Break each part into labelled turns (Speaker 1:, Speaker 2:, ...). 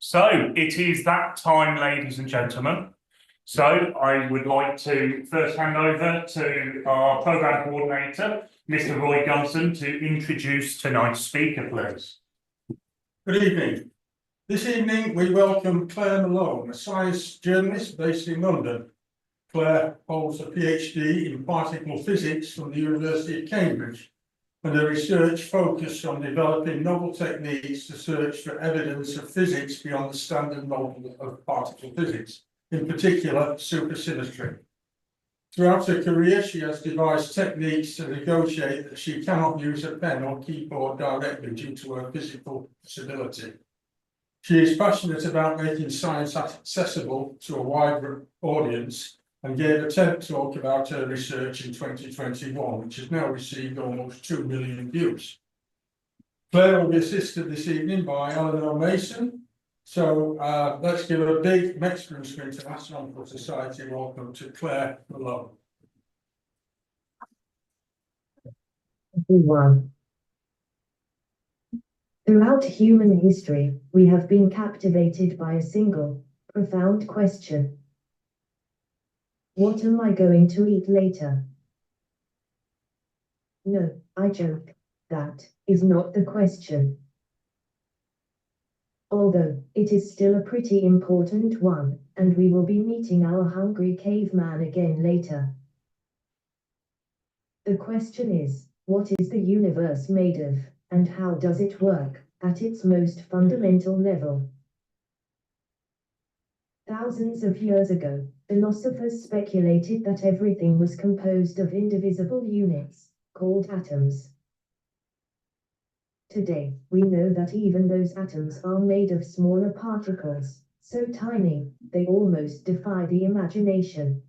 Speaker 1: So it is that time, ladies and gentlemen. So I would like to first hand over to our programme coordinator, Mr. Roy Gunson, to introduce tonight's speaker, please.
Speaker 2: Good evening. This evening we welcome Claire Malone, a science journalist based in London. Claire holds a PhD in particle physics from the University of Cambridge, and her research focused on developing novel techniques to search for evidence of physics beyond the standard model of particle physics, in particular supersymmetry. Throughout her career, she has devised techniques to negotiate that she cannot use a pen or keyboard directly due to her physical disability. She is passionate about making science accessible to a wide audience and gave a TED talk about her research in 2021, which has now received almost 2 million views. Claire will be assisted this evening by Eleanor Mason. So let's give a big Mexican screen to Astronomical Society. Welcome to Claire Malone.
Speaker 3: Everyone. Throughout human history, we have been captivated by a single, profound question. What am I going to eat later? No, I joke. That is not the question. Although, it is still a pretty important one, and we will be meeting our hungry caveman again later. The question is, what is the universe made of, and how does it work, at its most fundamental level? Thousands of years ago, philosophers speculated that everything was composed of indivisible units, called atoms. Today, we know that even those atoms are made of smaller particles, so tiny, they almost defy the imagination.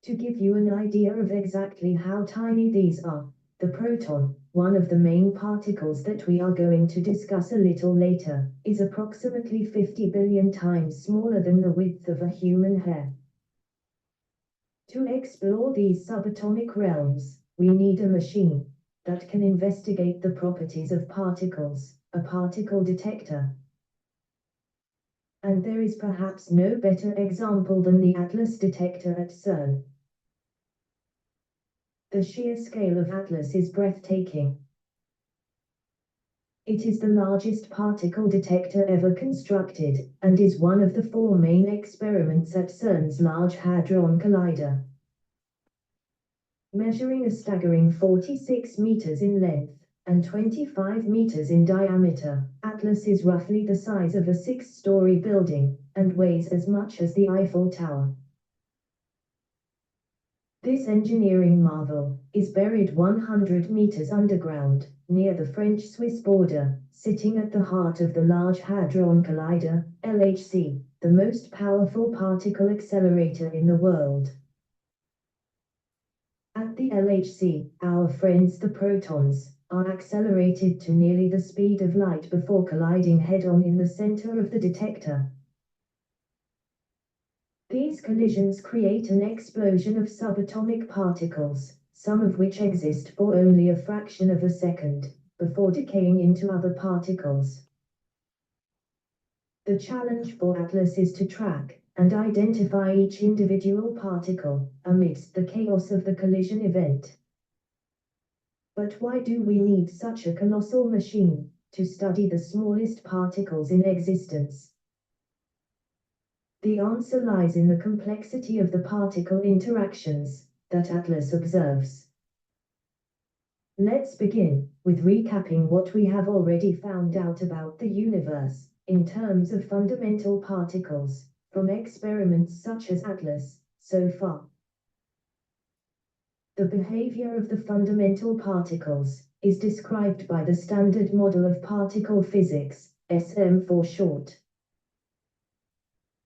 Speaker 3: To give you an idea of exactly how tiny these are, the proton, one of the main particles that we are going to discuss a little later, is approximately 50 billion times smaller than the width of a human hair. To explore these subatomic realms, we need a machine that can investigate the properties of particles, a particle detector. And there is perhaps no better example than the Atlas detector at CERN. The sheer scale of Atlas is breathtaking. It is the largest particle detector ever constructed, and is one of the 4 main experiments at CERN's Large Hadron Collider. Measuring a staggering 46 meters in length, and 25 meters in diameter, Atlas is roughly the size of a 6-story building, and weighs as much as the Eiffel Tower. This engineering marvel is buried 100 meters underground, near the French-Swiss border, sitting at the heart of the Large Hadron Collider, LHC, the most powerful particle accelerator in the world. At the LHC, our friends the protons are accelerated to nearly the speed of light before colliding head-on in the center of the detector. These collisions create an explosion of subatomic particles, some of which exist for only a fraction of a second, before decaying into other particles. The challenge for Atlas is to track and identify each individual particle amidst the chaos of the collision event. But why do we need such a colossal machine to study the smallest particles in existence? The answer lies in the complexity of the particle interactions that Atlas observes. Let's begin with recapping what we have already found out about the universe in terms of fundamental particles, from experiments such as Atlas, so far. The behavior of the fundamental particles is described by the Standard Model of Particle Physics, SM for short.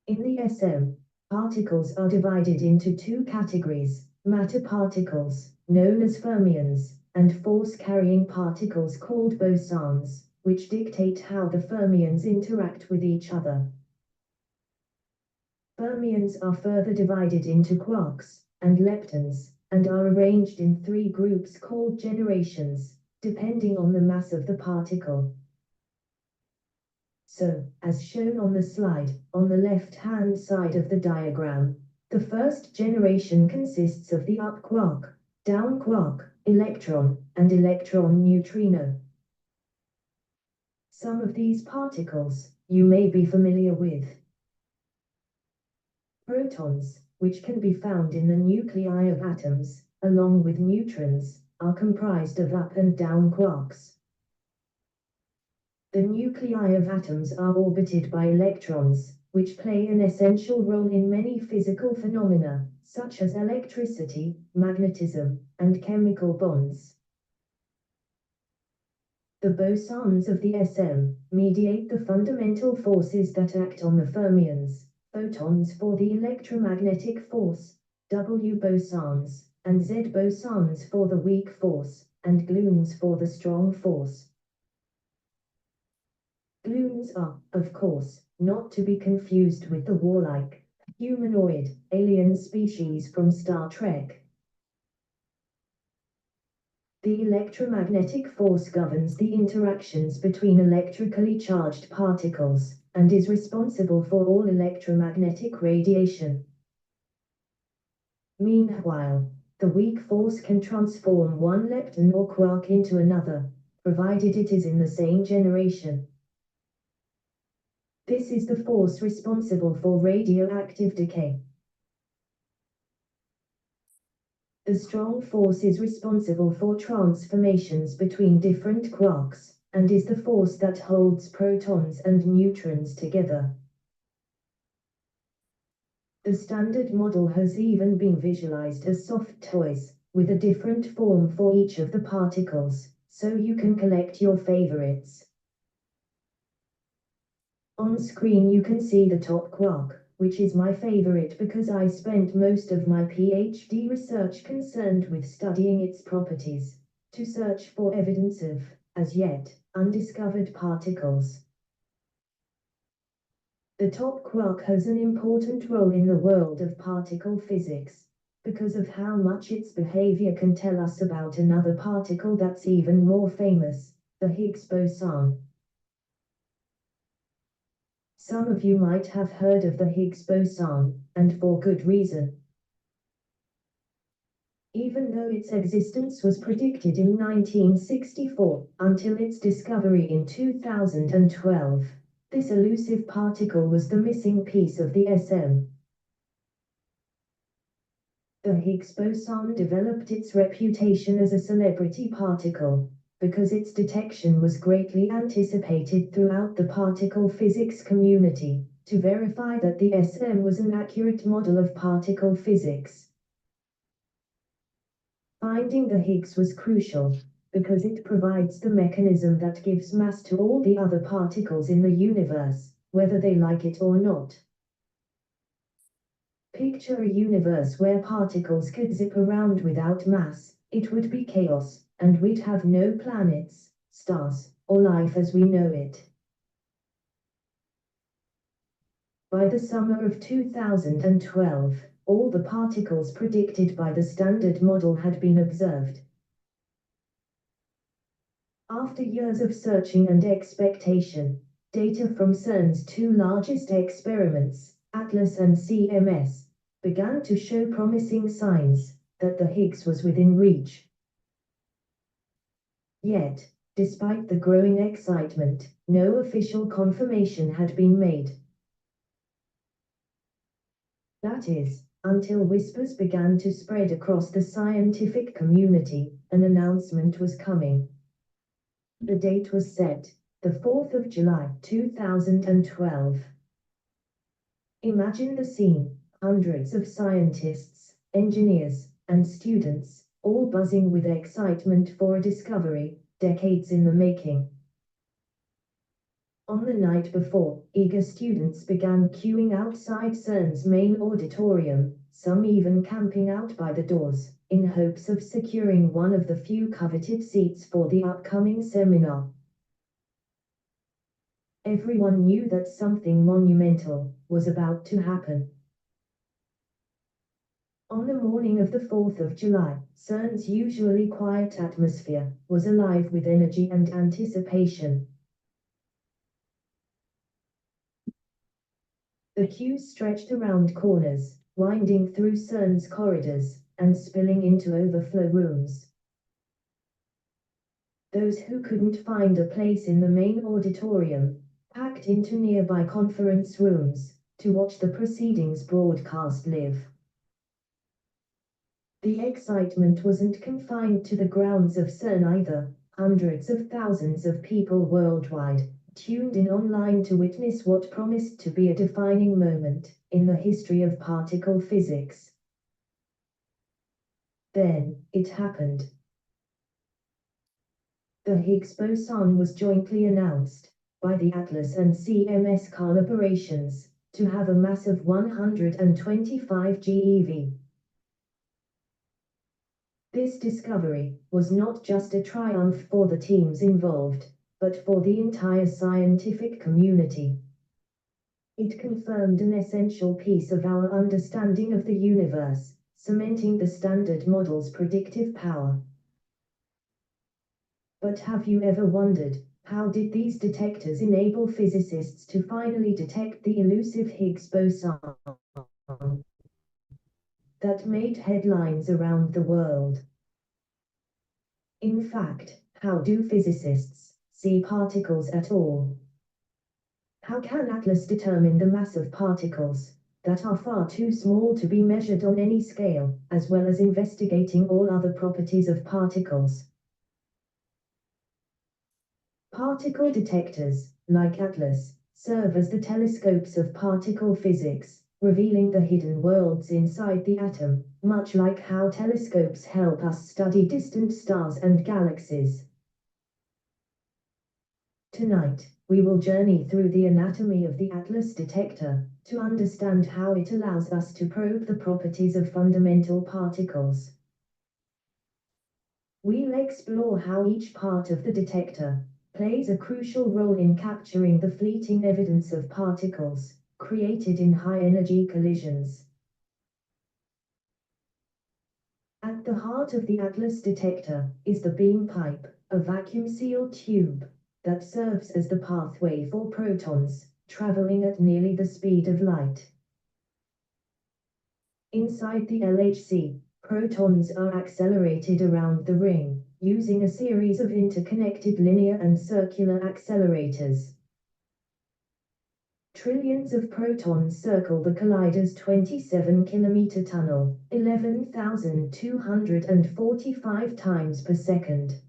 Speaker 3: In the SM, particles are divided into 2 categories: matter particles, known as fermions, and force-carrying particles called bosons, which dictate how the fermions interact with each other. Fermions are further divided into quarks and leptons, and are arranged in 3 groups called generations, depending on the mass of the particle. So, as shown on the slide, on the left-hand side of the diagram, the first generation consists of the up quark, down quark, electron, and electron neutrino. Some of these particles you may be familiar with. Protons, which can be found in the nuclei of atoms, along with neutrons, are comprised of up and down quarks. The nuclei of atoms are orbited by electrons, which play an essential role in many physical phenomena, such as electricity, magnetism, and chemical bonds. The bosons of the SM mediate the fundamental forces that act on the fermions, photons for the electromagnetic force, W bosons, and Z bosons for the weak force, and gluons for the strong force. Gluons are, of course, not to be confused with the warlike, humanoid, alien species from Star Trek. The electromagnetic force governs the interactions between electrically charged particles, and is responsible for all electromagnetic radiation. Meanwhile, the weak force can transform one lepton or quark into another, provided it is in the same generation. This is the force responsible for radioactive decay. The strong force is responsible for transformations between different quarks, and is the force that holds protons and neutrons together. The standard model has even been visualized as soft toys, with a different form for each of the particles, so you can collect your favorites. On screen you can see the top quark, which is my favorite because I spent most of my PhD research concerned with studying its properties, to search for evidence of, as yet, undiscovered particles. The top quark has an important role in the world of particle physics, because of how much its behavior can tell us about another particle that's even more famous, the Higgs boson. Some of you might have heard of the Higgs boson, and for good reason. Even though its existence was predicted in 1964, until its discovery in 2012, this elusive particle was the missing piece of the SM. The Higgs boson developed its reputation as a celebrity particle, because its detection was greatly anticipated throughout the particle physics community, to verify that the SM was an accurate model of particle physics. Finding the Higgs was crucial, because it provides the mechanism that gives mass to all the other particles in the universe, whether they like it or not. Picture a universe where particles could zip around without mass. It would be chaos, and we'd have no planets, stars, or life as we know it. By the summer of 2012, all the particles predicted by the standard model had been observed. After years of searching and expectation, data from CERN's two largest experiments, ATLAS and CMS, began to show promising signs that the Higgs was within reach. Yet, despite the growing excitement, no official confirmation had been made. That is, until whispers began to spread across the scientific community, an announcement was coming. The date was set, the 4th of July, 2012. Imagine the scene, hundreds of scientists, engineers, and students, all buzzing with excitement for a discovery, decades in the making. On the night before, eager students began queuing outside CERN's main auditorium, some even camping out by the doors, in hopes of securing one of the few coveted seats for the upcoming seminar. Everyone knew that something monumental was about to happen. On the morning of the 4th of July, CERN's usually quiet atmosphere was alive with energy and anticipation. The queues stretched around corners, winding through CERN's corridors, and spilling into overflow rooms. Those who couldn't find a place in the main auditorium packed into nearby conference rooms to watch the proceedings broadcast live. The excitement wasn't confined to the grounds of CERN either. Hundreds of thousands of people worldwide tuned in online to witness what promised to be a defining moment in the history of particle physics. Then, it happened. The Higgs boson was jointly announced by the ATLAS and CMS collaborations to have a mass of 125 GeV. This discovery was not just a triumph for the teams involved, but for the entire scientific community. It confirmed an essential piece of our understanding of the universe, cementing the Standard Model's predictive power. But have you ever wondered, how did these detectors enable physicists to finally detect the elusive Higgs boson that made headlines around the world? In fact, how do physicists see particles at all? How can ATLAS determine the mass of particles that are far too small to be measured on any scale, as well as investigating all other properties of particles? Particle detectors, like ATLAS, serve as the telescopes of particle physics, revealing the hidden worlds inside the atom, much like how telescopes help us study distant stars and galaxies. Tonight, we will journey through the anatomy of the ATLAS detector to understand how it allows us to probe the properties of fundamental particles. We'll explore how each part of the detector plays a crucial role in capturing the fleeting evidence of particles created in high-energy collisions. At the heart of the ATLAS detector is the beam pipe, a vacuum-sealed tube that serves as the pathway for protons, traveling at nearly the speed of light. Inside the LHC, protons are accelerated around the ring, using a series of interconnected linear and circular accelerators. Trillions of protons circle the collider's 27-kilometer tunnel, 11,245 times per second.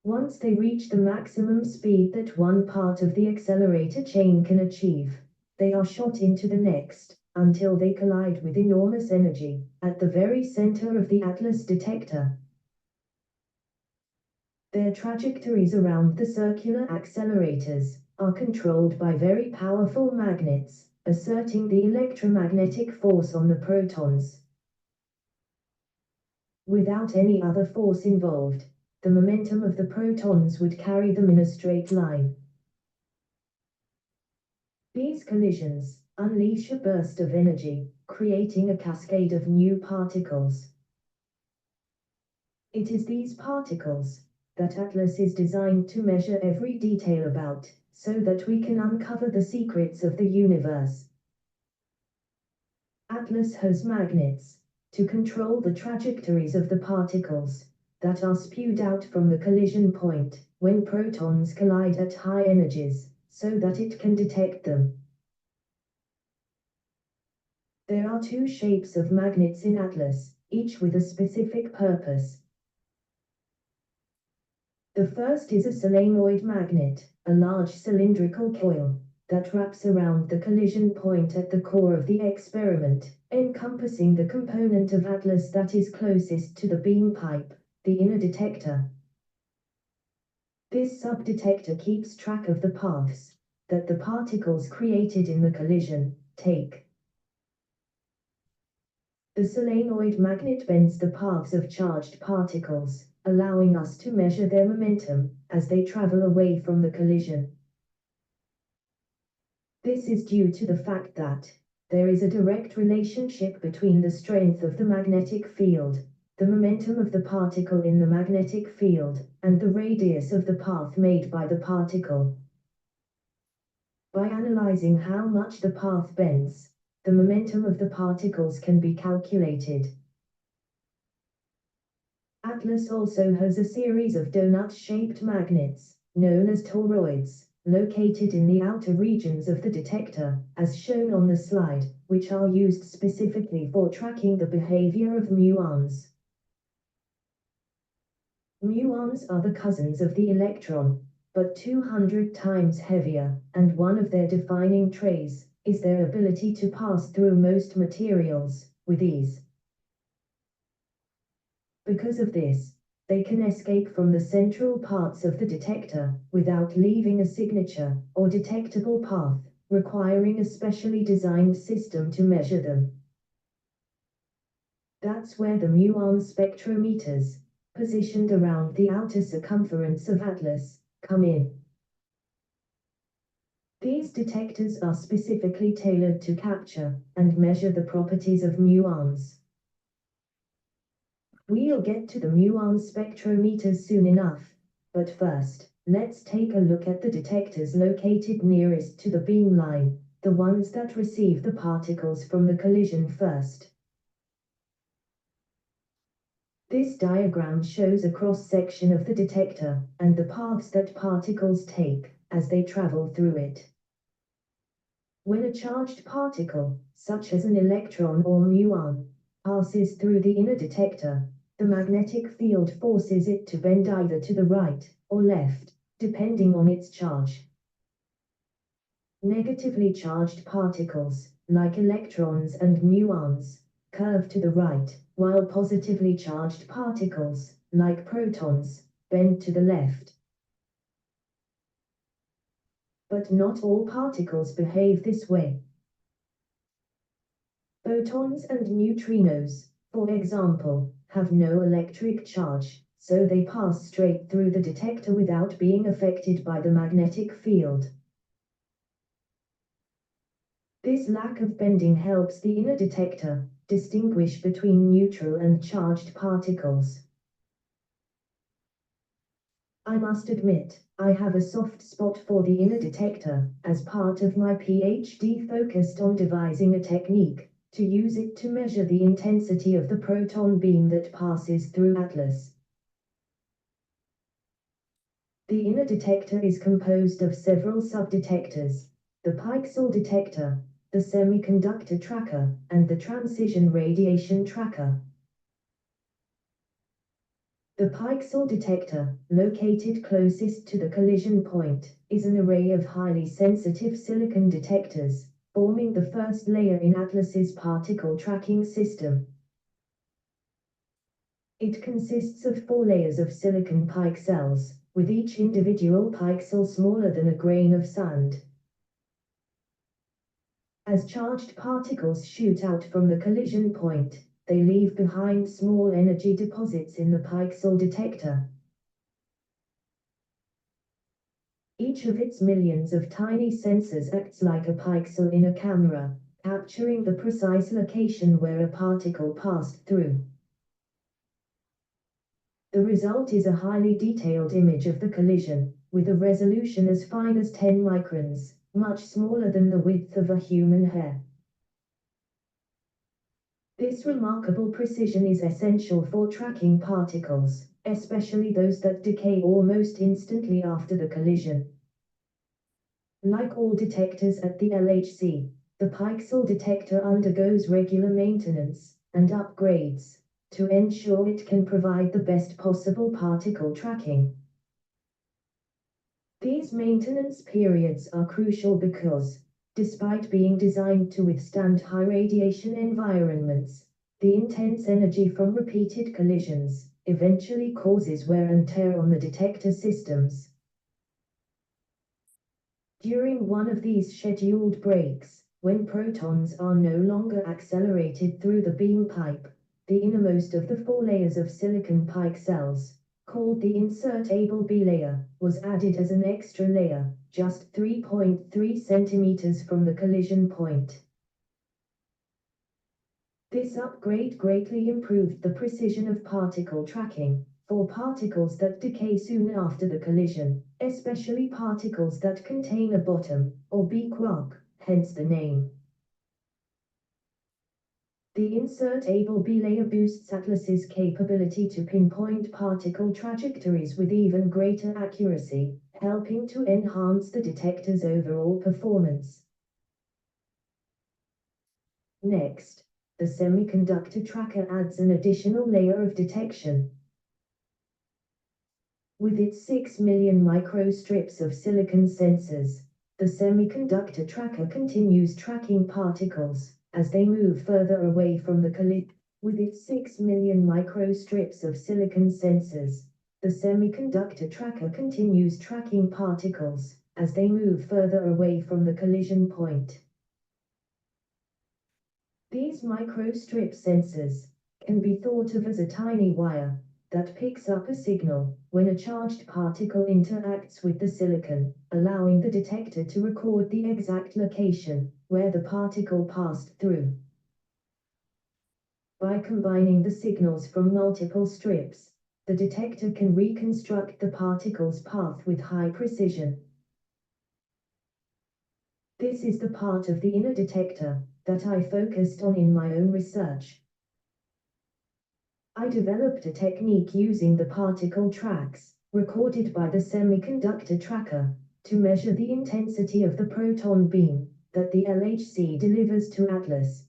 Speaker 3: Once they reach the maximum speed that one part of the accelerator chain can achieve, they are shot into the next, until they collide with enormous energy, at the very center of the ATLAS detector. Their trajectories around the circular accelerators are controlled by very powerful magnets, asserting the electromagnetic force on the protons. Without any other force involved, the momentum of the protons would carry them in a straight line. These collisions unleash a burst of energy, creating a cascade of new particles. It is these particles that ATLAS is designed to measure every detail about, so that we can uncover the secrets of the universe. ATLAS has magnets to control the trajectories of the particles that are spewed out from the collision point when protons collide at high energies, so that it can detect them. There are two shapes of magnets in ATLAS, each with a specific purpose. The first is a solenoid magnet, a large cylindrical coil that wraps around the collision point at the core of the experiment, encompassing the component of ATLAS that is closest to the beam pipe, the inner detector. This subdetector keeps track of the paths that the particles created in the collision take. The solenoid magnet bends the paths of charged particles, allowing us to measure their momentum as they travel away from the collision. This is due to the fact that there is a direct relationship between the strength of the magnetic field, the momentum of the particle in the magnetic field, and the radius of the path made by the particle. By analyzing how much the path bends, the momentum of the particles can be calculated. Atlas also has a series of donut-shaped magnets, known as toroids, located in the outer regions of the detector, as shown on the slide, which are used specifically for tracking the behavior of muons. Muons are the cousins of the electron, but 200 times heavier, and one of their defining traits is their ability to pass through most materials with ease. Because of this, they can escape from the central parts of the detector without leaving a signature or detectable path, requiring a specially designed system to measure them. That's where the muon spectrometers, positioned around the outer circumference of Atlas, come in. These detectors are specifically tailored to capture and measure the properties of muons. We'll get to the muon spectrometers soon enough, but first, let's take a look at the detectors located nearest to the beamline, the ones that receive the particles from the collision first. This diagram shows a cross-section of the detector and the paths that particles take as they travel through it. When a charged particle, such as an electron or muon, passes through the inner detector, the magnetic field forces it to bend either to the right or left, depending on its charge. Negatively charged particles, like electrons and muons, curve to the right, while positively charged particles, like protons, bend to the left. But not all particles behave this way. Photons and neutrinos, for example, have no electric charge, so they pass straight through the detector without being affected by the magnetic field. This lack of bending helps the inner detector distinguish between neutral and charged particles. I must admit, I have a soft spot for the inner detector, as part of my PhD focused on devising a technique to use it to measure the intensity of the proton beam that passes through Atlas. The inner detector is composed of several subdetectors: the pixel detector, the semiconductor tracker, and the transition radiation tracker. The pixel detector, located closest to the collision point, is an array of highly sensitive silicon detectors, forming the first layer in Atlas's particle tracking system. It consists of 4 layers of silicon pixels, with each individual pixel smaller than a grain of sand. As charged particles shoot out from the collision point, they leave behind small energy deposits in the pixel detector. Each of its millions of tiny sensors acts like a pixel in a camera, capturing the precise location where a particle passed through. The result is a highly detailed image of the collision, with a resolution as fine as 10 microns, much smaller than the width of a human hair. This remarkable precision is essential for tracking particles, especially those that decay almost instantly after the collision. Like all detectors at the LHC, the pixel detector undergoes regular maintenance and upgrades to ensure it can provide the best possible particle tracking. These maintenance periods are crucial because, despite being designed to withstand high radiation environments, the intense energy from repeated collisions eventually causes wear and tear on the detector systems. During one of these scheduled breaks, when protons are no longer accelerated through the beam pipe, the innermost of the 4 layers of silicon pixels, called the insertable B layer, was added as an extra layer, just 3.3 centimeters from the collision point. This upgrade greatly improved the precision of particle tracking, for particles that decay soon after the collision, especially particles that contain a bottom, or beak rock, hence the name. The insert A-B layer boosts Atlas's capability to pinpoint particle trajectories with even greater accuracy, helping to enhance the detector's overall performance. Next, the semiconductor tracker adds an additional layer of detection. With its 6 million microstrips of silicon sensors, the semiconductor tracker continues tracking particles as they move further away from the collision. With its 6 million microstrips of silicon sensors, the semiconductor tracker continues tracking particles as they move further away from the collision point. These microstrip sensors can be thought of as a tiny wire that picks up a signal when a charged particle interacts with the silicon, allowing the detector to record the exact location where the particle passed through. By combining the signals from multiple strips, the detector can reconstruct the particle's path with high precision. This is the part of the inner detector that I focused on in my own research. I developed a technique using the particle tracks recorded by the semiconductor tracker to measure the intensity of the proton beam that the LHC delivers to Atlas.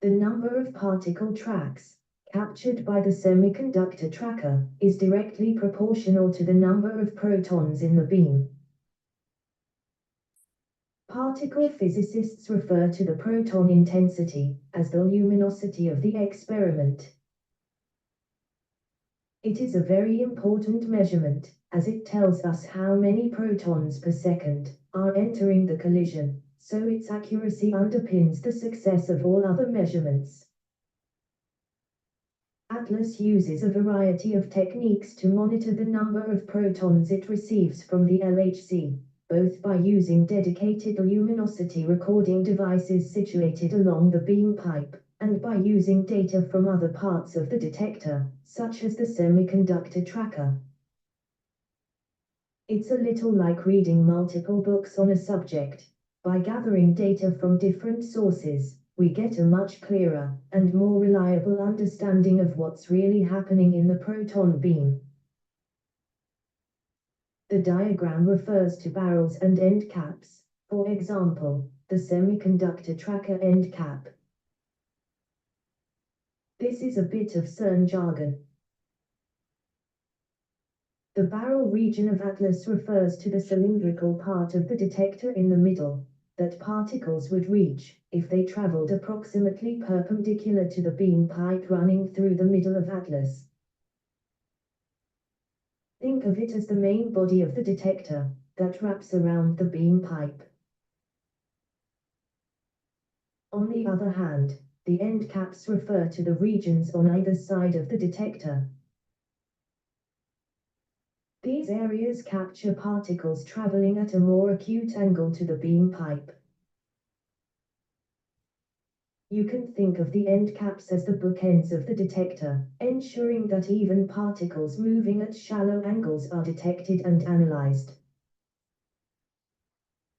Speaker 3: The number of particle tracks captured by the semiconductor tracker is directly proportional to the number of protons in the beam. Particle physicists refer to the proton intensity as the luminosity of the experiment. It is a very important measurement, as it tells us how many protons per second are entering the collision, so its accuracy underpins the success of all other measurements. Atlas uses a variety of techniques to monitor the number of protons it receives from the LHC, both by using dedicated luminosity recording devices situated along the beam pipe, and by using data from other parts of the detector, such as the semiconductor tracker. It's a little like reading multiple books on a subject. By gathering data from different sources, we get a much clearer and more reliable understanding of what's really happening in the proton beam. The diagram refers to barrels and end caps, for example, the semiconductor tracker end cap. This is a bit of CERN jargon. The barrel region of Atlas refers to the cylindrical part of the detector in the middle that particles would reach if they traveled approximately perpendicular to the beam pipe running through the middle of Atlas. Think of it as the main body of the detector that wraps around the beam pipe. On the other hand, the end caps refer to the regions on either side of the detector. These areas capture particles traveling at a more acute angle to the beam pipe. You can think of the end caps as the bookends of the detector, ensuring that even particles moving at shallow angles are detected and analyzed.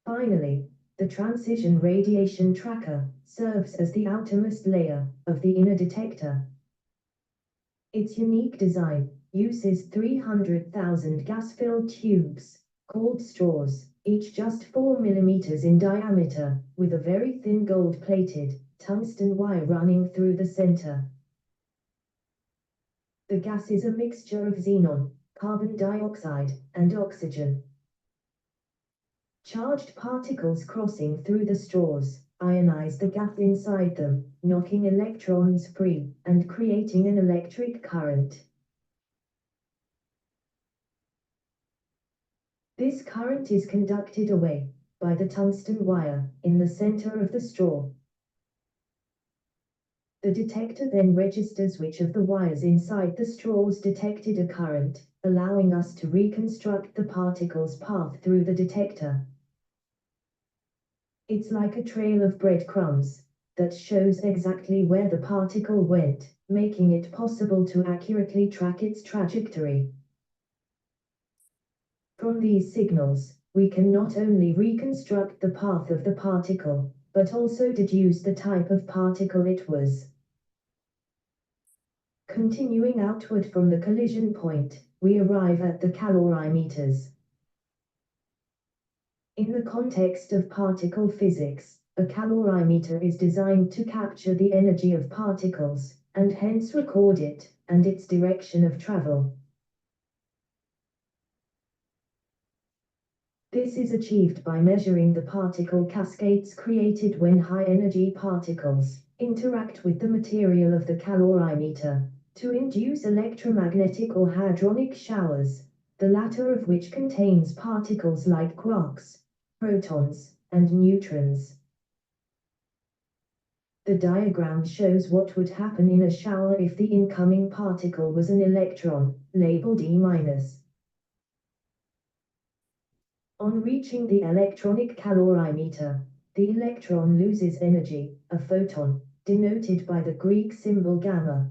Speaker 3: Finally, the transition radiation tracker serves as the outermost layer of the inner detector. Its unique design uses 300,000 gas-filled tubes, called straws, each just 4 mm in diameter, with a very thin gold-plated tungsten wire running through the center. The gas is a mixture of xenon, carbon dioxide, and oxygen. Charged particles crossing through the straws ionize the gas inside them, knocking electrons free and creating an electric current. This current is conducted away by the tungsten wire in the center of the straw. The detector then registers which of the wires inside the straws detected a current, allowing us to reconstruct the particle's path through the detector. It's like a trail of breadcrumbs that shows exactly where the particle went, making it possible to accurately track its trajectory. From these signals, we can not only reconstruct the path of the particle, but also deduce the type of particle it was. Continuing outward from the collision point, we arrive at the calorimeters. In the context of particle physics, a calorimeter is designed to capture the energy of particles, and hence record it, and its direction of travel. This is achieved by measuring the particle cascades created when high-energy particles interact with the material of the calorimeter, to induce electromagnetic or hadronic showers, the latter of which contains particles like quarks, protons, and neutrons. The diagram shows what would happen in a shower if the incoming particle was an electron, labeled E-. On reaching the electronic calorimeter, the electron loses energy, a photon, denoted by the Greek symbol gamma.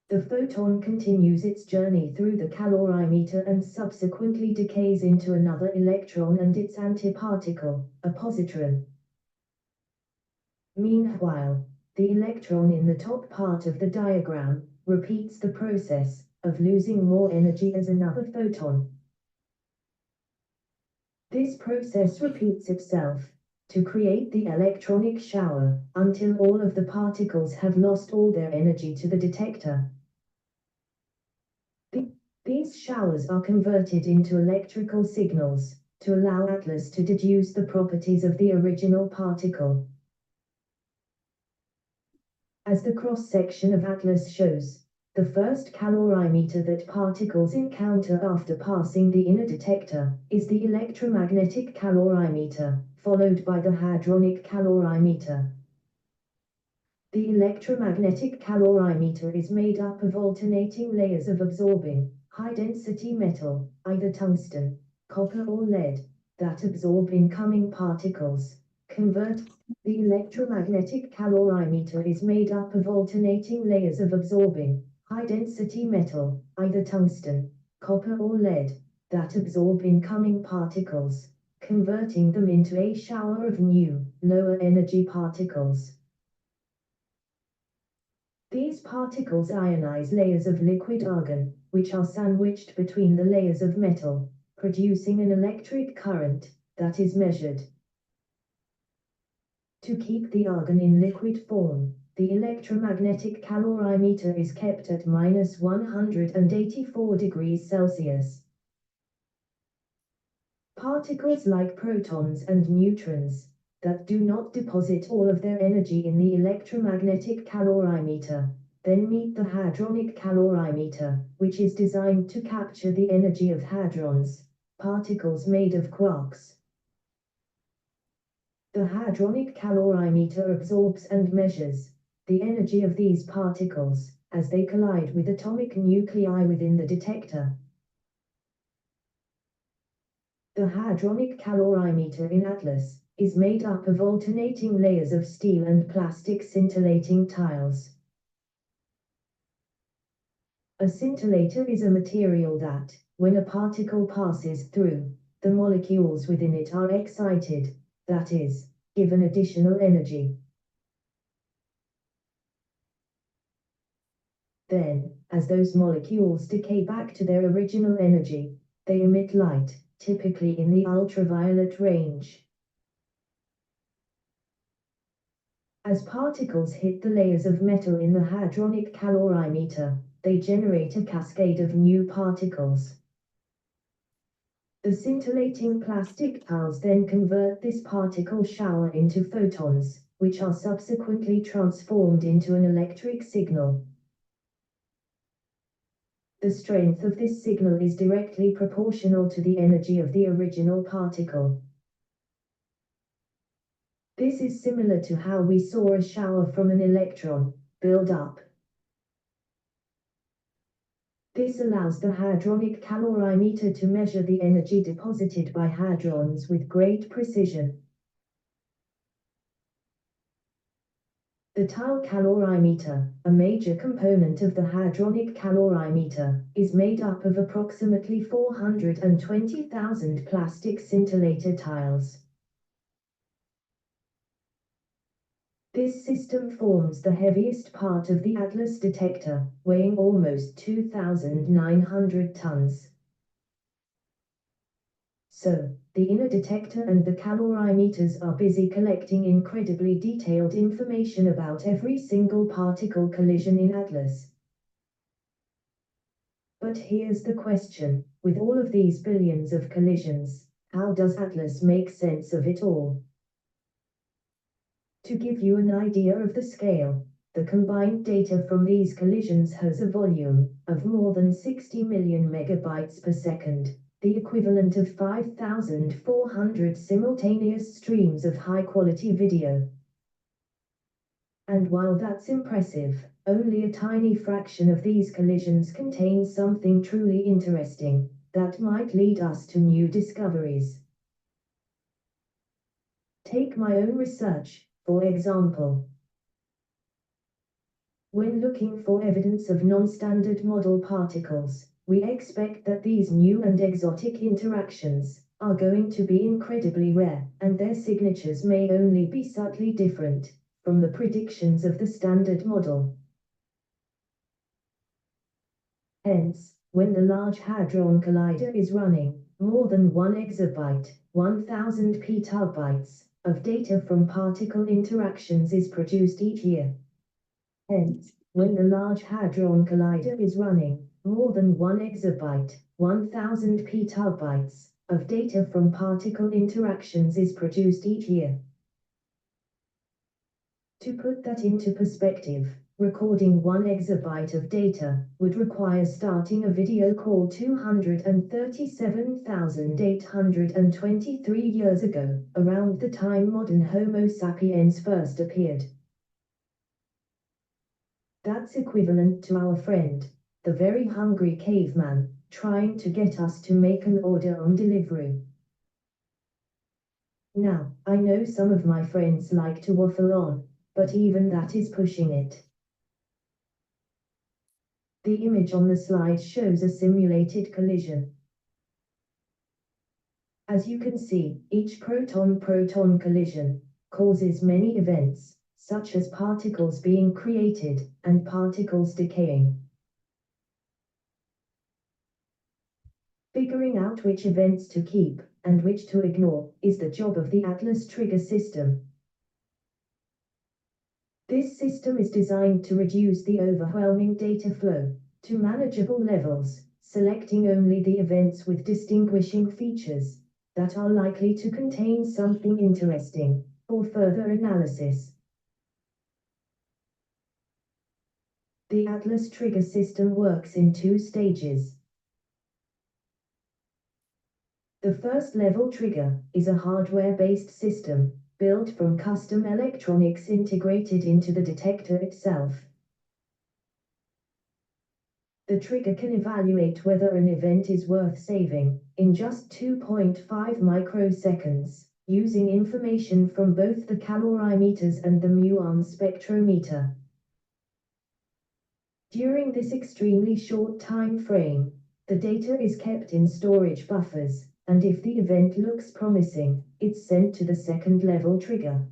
Speaker 3: The photon continues its journey through the calorimeter and subsequently decays into another electron and its antiparticle, a positron. Meanwhile, the electron in the top part of the diagram repeats the process of losing more energy as another photon. This process repeats itself to create the electronic shower until all of the particles have lost all their energy to the detector. These showers are converted into electrical signals to allow ATLAS to deduce the properties of the original particle. As the cross-section of ATLAS shows, the first calorimeter that particles encounter after passing the inner detector is the electromagnetic calorimeter, followed by the hadronic calorimeter. The electromagnetic calorimeter is made up of alternating layers of absorbing, high-density metal, either tungsten, copper or lead, that absorb incoming particles. The electromagnetic calorimeter is made up of alternating layers of absorbing, high-density metal, either tungsten, copper or lead, that absorb incoming particles, converting them into a shower of new, lower-energy particles. These particles ionize layers of liquid argon, which are sandwiched between the layers of metal, producing an electric current that is measured. To keep the argon in liquid form, the electromagnetic calorimeter is kept at -184 degrees Celsius. Particles like protons and neutrons, that do not deposit all of their energy in the electromagnetic calorimeter, then meet the hadronic calorimeter, which is designed to capture the energy of hadrons, particles made of quarks. The hadronic calorimeter absorbs and measures the energy of these particles as they collide with atomic nuclei within the detector. The hadronic calorimeter in ATLAS is made up of alternating layers of steel and plastic scintillating tiles. A scintillator is a material that, when a particle passes through, the molecules within it are excited, that is, given additional energy. Then, as those molecules decay back to their original energy, they emit light, typically in the ultraviolet range. As particles hit the layers of metal in the hadronic calorimeter, they generate a cascade of new particles. The scintillating plastic tiles then convert this particle shower into photons, which are subsequently transformed into an electric signal. The strength of this signal is directly proportional to the energy of the original particle. This is similar to how we saw a shower from an electron build up. This allows the hadronic calorimeter to measure the energy deposited by hadrons with great precision. The tile calorimeter, a major component of the hadronic calorimeter, is made up of approximately 420,000 plastic scintillator tiles. This system forms the heaviest part of the Atlas detector, weighing almost 2,900 tons. So, the inner detector and the calorimeters are busy collecting incredibly detailed information about every single particle collision in Atlas. But here's the question, with all of these billions of collisions, how does Atlas make sense of it all? To give you an idea of the scale, the combined data from these collisions has a volume of more than 60 million megabytes per second, the equivalent of 5,400 simultaneous streams of high-quality video. And while that's impressive, only a tiny fraction of these collisions contain something truly interesting that might lead us to new discoveries. Take my own research, for example. When looking for evidence of non-standard model particles, we expect that these new and exotic interactions are going to be incredibly rare, and their signatures may only be subtly different from the predictions of the standard model. Hence, when the Large Hadron Collider is running, more than 1 exabyte, 1,000 petabytes, of data from particle interactions is produced each year. Hence, when the Large Hadron Collider is running, more than 1 exabyte, 1,000 petabytes, of data from particle interactions is produced each year. To put that into perspective, recording 1 exabyte of data would require starting a video call 237,823 years ago, around the time modern Homo sapiens first appeared. That's equivalent to our friend, the very hungry caveman, trying to get us to make an order on delivery. Now, I know some of my friends like to waffle on, but even that is pushing it. The image on the slide shows a simulated collision. As you can see, each proton-proton collision causes many events, such as particles being created and particles decaying. Figuring out which events to keep and which to ignore is the job of the Atlas trigger system. This system is designed to reduce the overwhelming data flow to manageable levels, selecting only the events with distinguishing features that are likely to contain something interesting for further analysis. The Atlas trigger system works in 2 stages. The first level trigger is a hardware-based system built from custom electronics integrated into the detector itself. The trigger can evaluate whether an event is worth saving in just 2.5 microseconds, using information from both the calorimeters and the muon spectrometer. During this extremely short time frame, the data is kept in storage buffers, and if the event looks promising, it's sent to the second level trigger.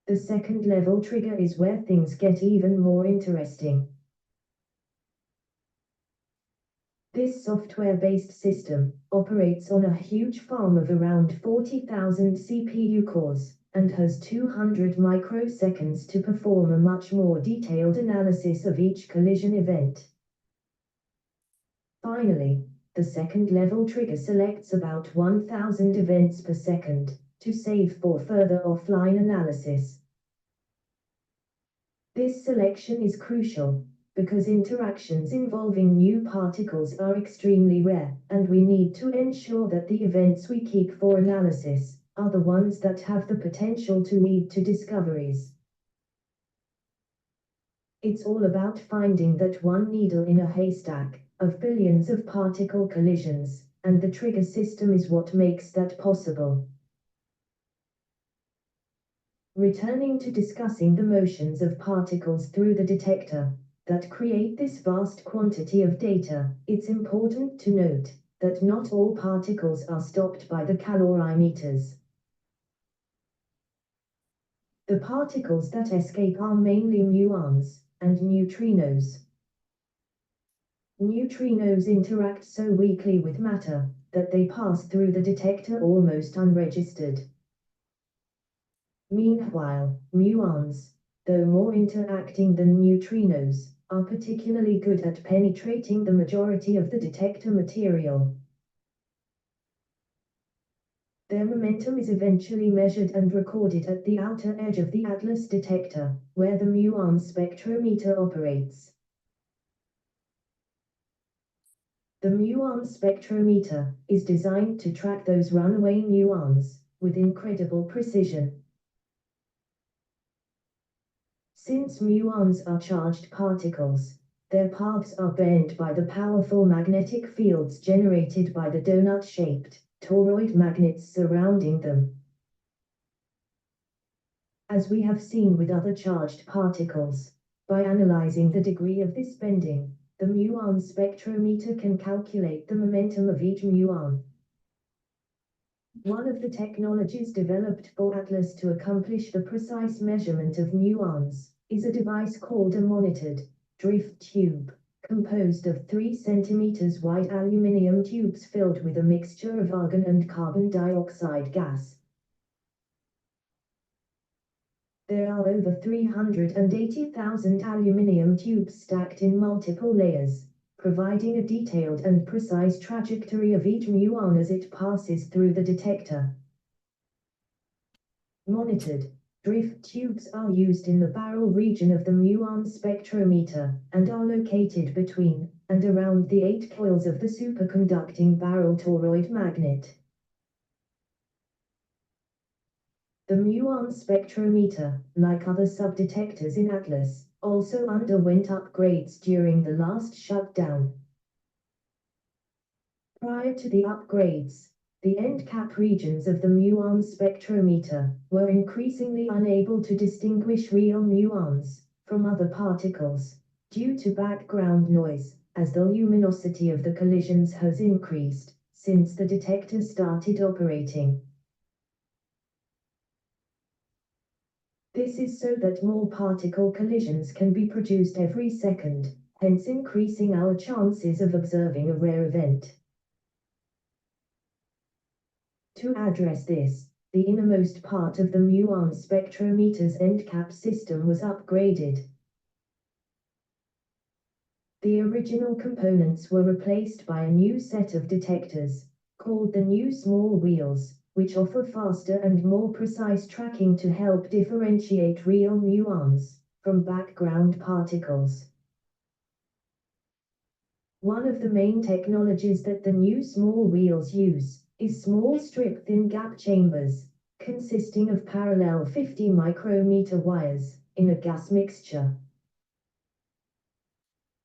Speaker 3: The second level trigger is where things get even more interesting. This software-based system operates on a huge farm of around 40,000 CPU cores, and has 200 microseconds to perform a much more detailed analysis of each collision event. Finally, the second level trigger selects about 1,000 events per second to save for further offline analysis. This selection is crucial because interactions involving new particles are extremely rare, and we need to ensure that the events we keep for analysis are the ones that have the potential to lead to discoveries. It's all about finding that one needle in a haystack of billions of particle collisions, and the trigger system is what makes that possible. Returning to discussing the motions of particles through the detector that create this vast quantity of data, it's important to note that not all particles are stopped by the calorimeters. The particles that escape are mainly muons and neutrinos. Neutrinos interact so weakly with matter that they pass through the detector almost unregistered. Meanwhile, muons, though more interacting than neutrinos, are particularly good at penetrating the majority of the detector material. Their momentum is eventually measured and recorded at the outer edge of the ATLAS detector, where the muon spectrometer operates. The muon spectrometer is designed to track those runaway muons with incredible precision. Since muons are charged particles, their paths are bent by the powerful magnetic fields generated by the donut-shaped toroid magnets surrounding them. As we have seen with other charged particles, by analyzing the degree of this bending, the muon spectrometer can calculate the momentum of each muon. One of the technologies developed for ATLAS to accomplish the precise measurement of muons is a device called a monitored drift tube, composed of 3 centimeters wide aluminium tubes filled with a mixture of argon and carbon dioxide gas. There are over 380,000 aluminium tubes stacked in multiple layers, providing a detailed and precise trajectory of each muon as it passes through the detector. Monitored drift tubes are used in the barrel region of the muon spectrometer, and are located between and around the 8 coils of the superconducting barrel toroid magnet. The muon spectrometer, like other subdetectors in ATLAS, also underwent upgrades during the last shutdown. Prior to the upgrades, the end cap regions of the muon spectrometer were increasingly unable to distinguish real muons from other particles, due to background noise, as the luminosity of the collisions has increased since the detector started operating. This is so that more particle collisions can be produced every second, hence increasing our chances of observing a rare event. To address this, the innermost part of the muon spectrometer's end cap system was upgraded. The original components were replaced by a new set of detectors, called the new small wheels, which offer faster and more precise tracking to help differentiate real muons from background particles. One of the main technologies that the new small wheels use is small strip-thin gap chambers, consisting of parallel 50 micrometer wires in a gas mixture.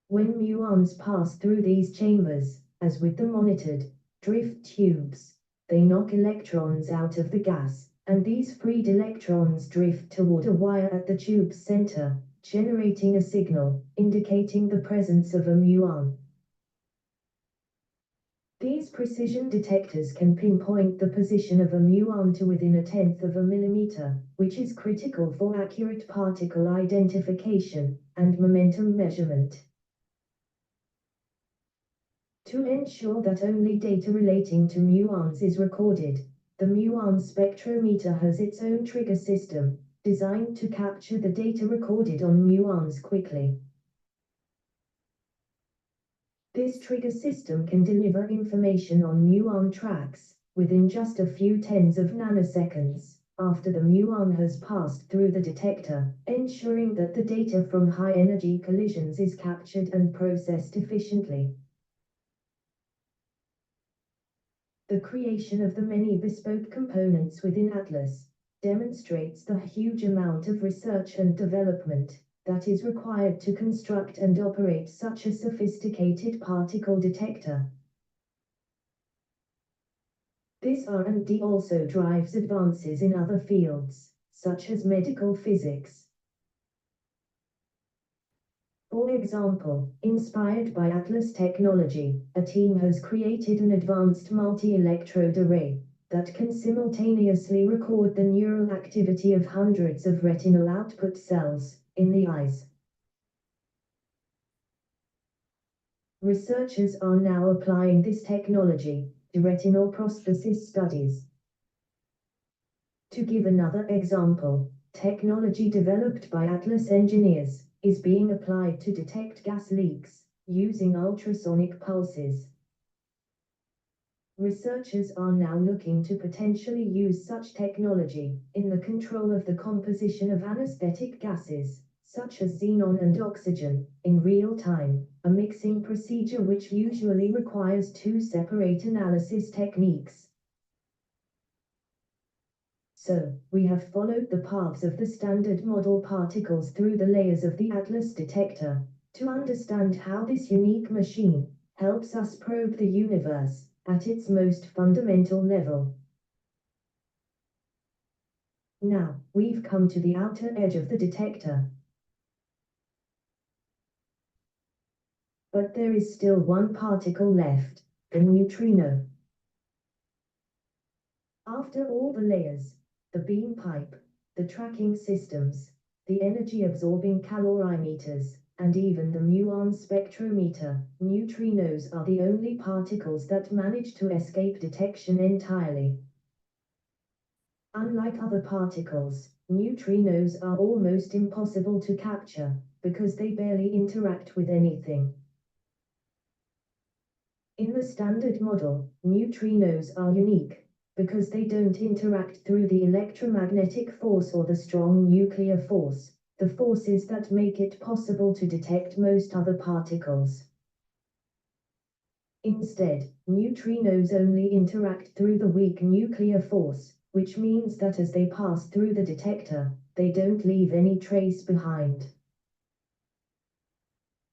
Speaker 3: When muons pass through these chambers, as with the monitored drift tubes, they knock electrons out of the gas, and these freed electrons drift toward a wire at the tube's center, generating a signal indicating the presence of a muon. These precision detectors can pinpoint the position of a muon to within 1/10 of a millimeter, which is critical for accurate particle identification and momentum measurement. To ensure that only data relating to muons is recorded, the muon spectrometer has its own trigger system, designed to capture the data recorded on muons quickly. This trigger system can deliver information on muon tracks within just a few tens of nanoseconds after the muon has passed through the detector, ensuring that the data from high-energy collisions is captured and processed efficiently. The creation of the many bespoke components within ATLAS demonstrates the huge amount of research and development that is required to construct and operate such a sophisticated particle detector. This R&D also drives advances in other fields, such as medical physics. For example, inspired by Atlas technology, a team has created an advanced multi-electrode array that can simultaneously record the neural activity of hundreds of retinal output cells in the eyes. Researchers are now applying this technology to retinal prosthesis studies. To give another example, technology developed by Atlas engineers is being applied to detect gas leaks using ultrasonic pulses. Researchers are now looking to potentially use such technology in the control of the composition of anesthetic gases, such as xenon and oxygen, in real time, a mixing procedure which usually requires two separate analysis techniques. So, we have followed the paths of the standard model particles through the layers of the Atlas detector, to understand how this unique machine helps us probe the universe at its most fundamental level. Now, we've come to the outer edge of the detector. But there is still one particle left, the neutrino. After all the layers, the beam pipe, the tracking systems, the energy-absorbing calorimeters, and even the muon spectrometer, neutrinos are the only particles that manage to escape detection entirely. Unlike other particles, neutrinos are almost impossible to capture, because they barely interact with anything. In the standard model, neutrinos are unique, because they don't interact through the electromagnetic force or the strong nuclear force, the forces that make it possible to detect most other particles. Instead, neutrinos only interact through the weak nuclear force, which means that as they pass through the detector, they don't leave any trace behind.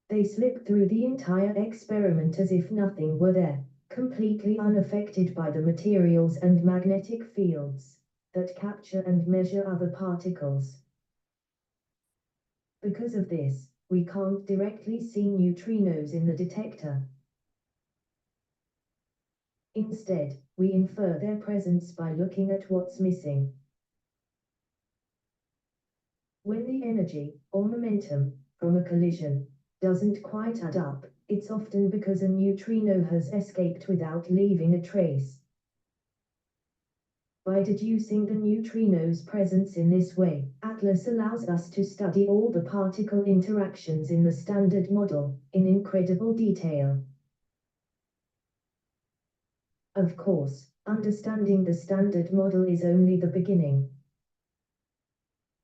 Speaker 3: They slip through the entire experiment as if nothing were there, completely unaffected by the materials and magnetic fields that capture and measure other particles. Because of this, we can't directly see neutrinos in the detector. Instead, we infer their presence by looking at what's missing. When the energy, or momentum, from a collision doesn't quite add up, it's often because a neutrino has escaped without leaving a trace. By deducing the neutrino's presence in this way, Atlas allows us to study all the particle interactions in the standard model, in incredible detail. Of course, understanding the standard model is only the beginning.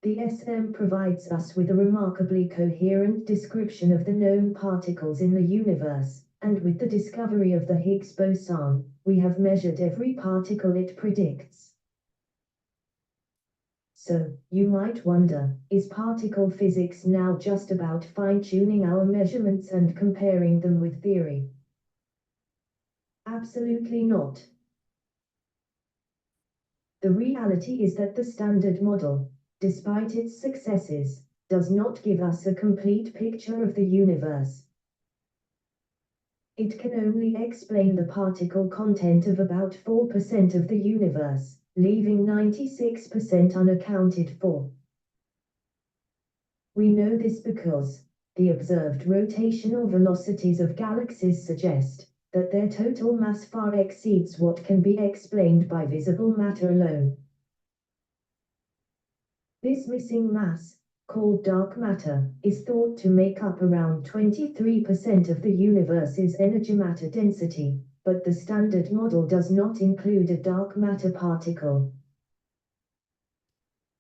Speaker 3: The SM provides us with a remarkably coherent description of the known particles in the universe, and with the discovery of the Higgs boson, we have measured every particle it predicts. So, you might wonder, is particle physics now just about fine-tuning our measurements and comparing them with theory? Absolutely not. The reality is that the standard model, despite its successes, does not give us a complete picture of the universe. It can only explain the particle content of about 4% of the universe, leaving 96% unaccounted for. We know this because the observed rotational velocities of galaxies suggest that their total mass far exceeds what can be explained by visible matter alone. This missing mass, called dark matter, is thought to make up around 23% of the universe's energy-matter density, but the standard model does not include a dark matter particle.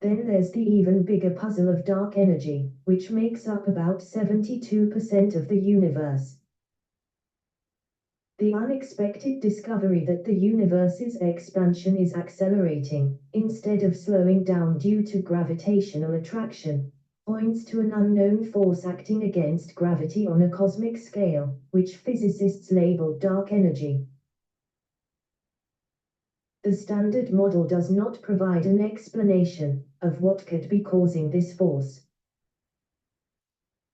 Speaker 3: Then there's the even bigger puzzle of dark energy, which makes up about 72% of the universe. The unexpected discovery that the universe's expansion is accelerating, instead of slowing down due to gravitational attraction, points to an unknown force acting against gravity on a cosmic scale, which physicists label dark energy. The standard model does not provide an explanation of what could be causing this force.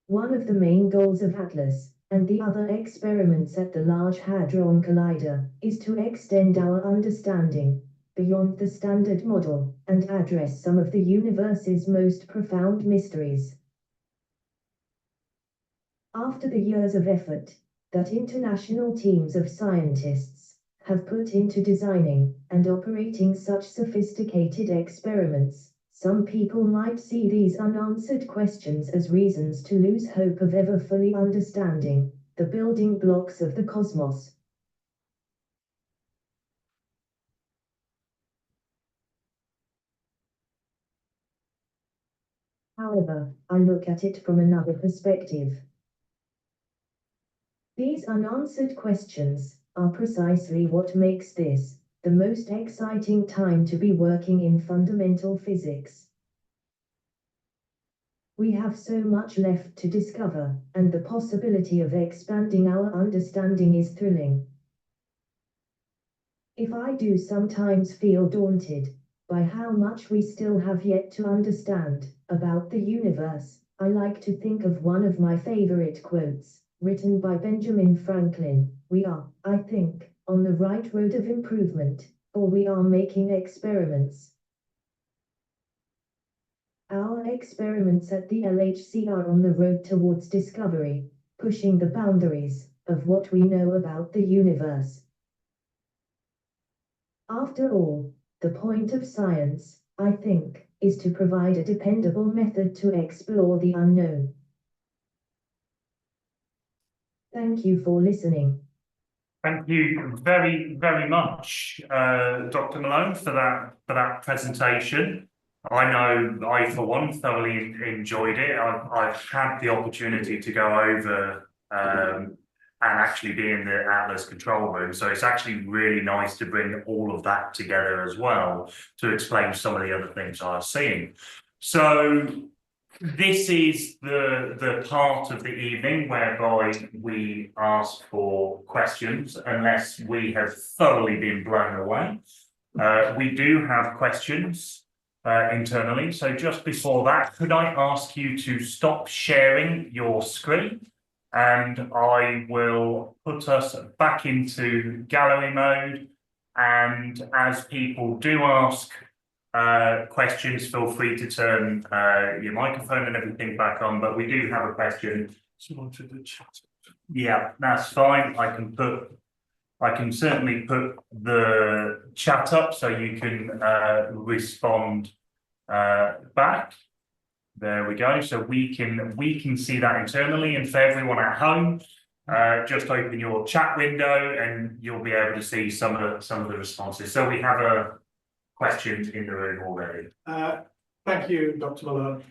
Speaker 3: One of the main goals of ATLAS, and the other experiments at the Large Hadron Collider, is to extend our understanding beyond the standard model and address some of the universe's most profound mysteries. After the years of effort that international teams of scientists have put into designing and operating such sophisticated experiments, some people might see these unanswered questions as reasons to lose hope of ever fully understanding the building blocks of the cosmos. However, I look at it from another perspective. These unanswered questions are precisely what makes this the most exciting time to be working in fundamental physics. We have so much left to discover, and the possibility of expanding our understanding is thrilling. If I do sometimes feel daunted by how much we still have yet to understand about the universe, I like to think of one of my favorite quotes, written by Benjamin Franklin: "We are, I think, on the right road of improvement, or we are making experiments." Our experiments at the LHC are on the road towards discovery, pushing the boundaries of what we know about the universe. After all, the point of science, I think, is to provide a dependable method to explore the unknown. Thank you for listening.
Speaker 1: Thank you very, very much, Dr. Malone, for that presentation. I know I, for one, thoroughly enjoyed it. I've had the opportunity to go over and actually be in the Atlas control room, so it's actually really nice to bring all of that together as well to explain some of the other things I've seen. So this is the part of the evening whereby we ask for questions, unless we have thoroughly been blown away. We do have questions internally, so just before that, could I ask you to stop sharing your screen, and I will put us back into gallery mode, and as people do ask questions, feel free to turn your microphone and everything back on, but we do have a question. Yeah, that's fine. I can certainly put the chat up so you can respond back. There we go. So we can see that internally, and for everyone at home, just open your chat window and you'll be able to see some of the responses. So we have a question in the room already.
Speaker 4: Thank you, Dr. Malone.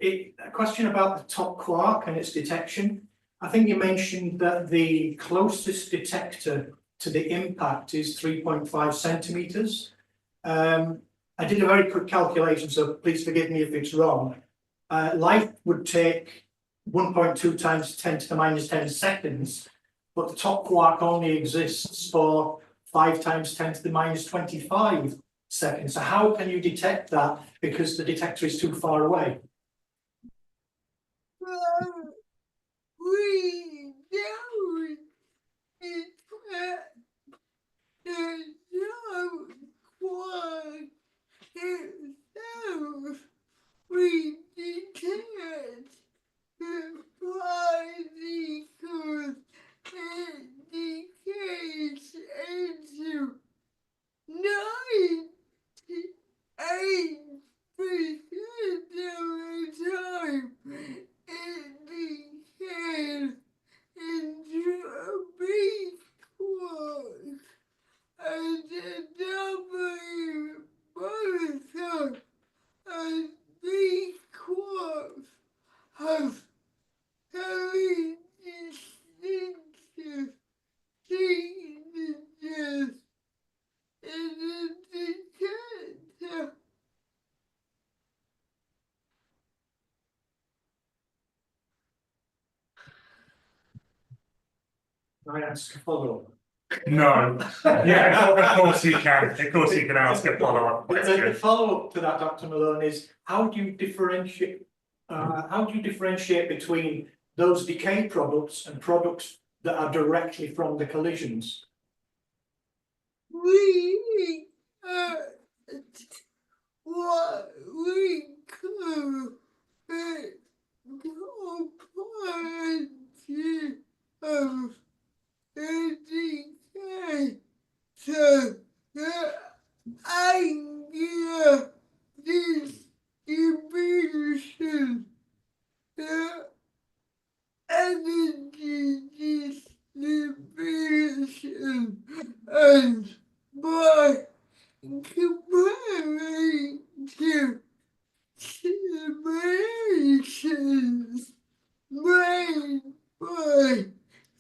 Speaker 4: A question about the top quark and its detection. I think you mentioned that the closest detector to the impact is 3.5 centimeters. I did a very quick calculation, so please forgive me if it's wrong. Light would take 1.2 times 10 to the minus 10 seconds, but the top quark only exists for 5 times 10 to the minus 25 seconds. So how can you detect that, because the detector is too far away?
Speaker 5: Well, we know it's the top quark itself. We detect the particles it decays into 98% of the time. It decays into a big quark, and the W boson and big quarks have very distinctive signatures in the detector.
Speaker 4: Can I ask a follow-up?
Speaker 1: No. Yeah, of course you can. Of course you can ask a follow-up
Speaker 4: The
Speaker 1: question.
Speaker 4: follow-up to that, Dr. Malone, is how do you differentiate between those decay products and products that are directly from the collisions?
Speaker 5: We what we call the component of the decay. So the idea distribution, the energy distribution, and by comparing to simulations made by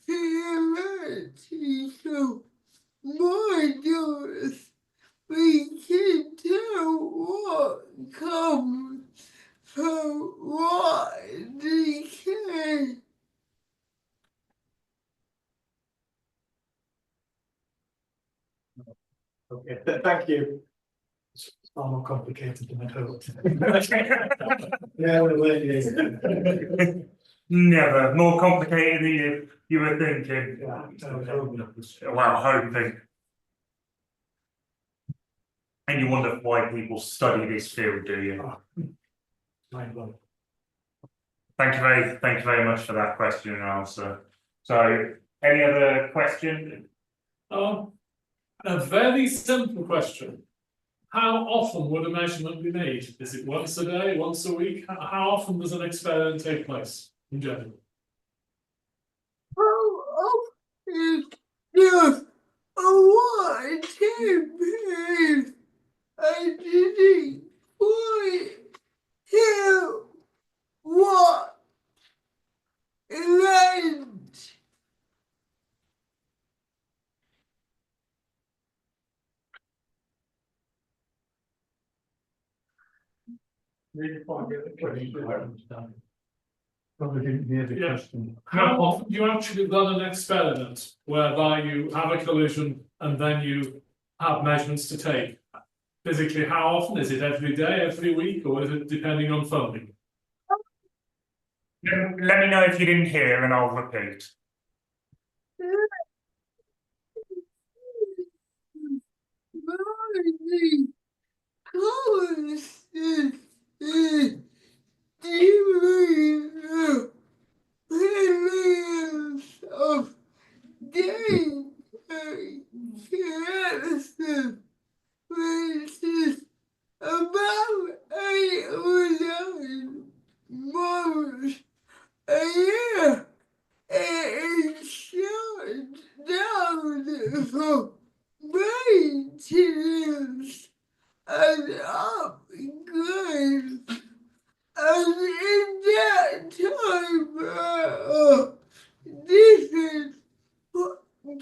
Speaker 5: theoretical models, we can tell what comes from what decay.
Speaker 4: Okay, thank you. It's far more complicated than I'd hoped. Yeah, well, it is.
Speaker 1: Never more complicated than you were thinking.
Speaker 4: Yeah,
Speaker 1: Well, hoping. And you wonder why people study this field, do you?
Speaker 4: mind blowing.
Speaker 1: Thank you very much for that question and answer. So, any other question?
Speaker 6: A very simple question. How often would a measurement be made? Is it once a day, once a week? How often does an experiment take place in general?
Speaker 5: Just a one period. I didn't quite hear what event.
Speaker 2: Probably didn't hear the
Speaker 6: Yeah.
Speaker 2: question.
Speaker 6: How often do you actually run an experiment whereby you have a collision and then you have measurements to take? Physically, how often? Is it every day, every week, or is it depending on funding?
Speaker 1: Let me know if you didn't hear and I'll repeat.
Speaker 5: Of day which is about 8 or 9 months a year. It is shut down for maintenance and upgrades. And in that time, different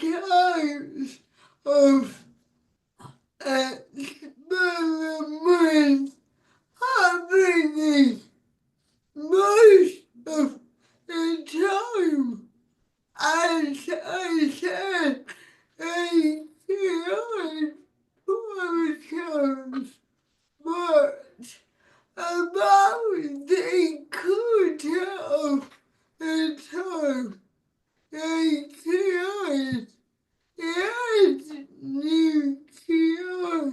Speaker 5: kinds of experiments happening most of the time. As I said, they can't protons, but about the quarter of the time they create nuclear.